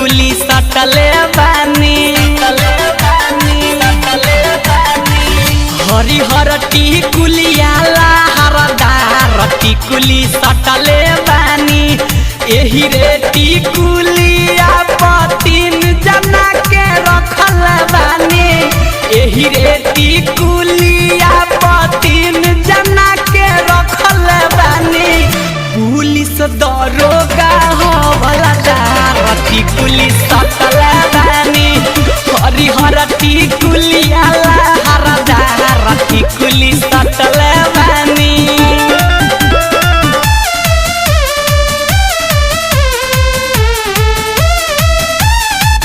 टिकुली सटले बानी हरिहर टिकुलिया लहरदार टिकुली सटले बानी एही रे टिकुलिया तीन जना के रखल बानी एही रे टिकुली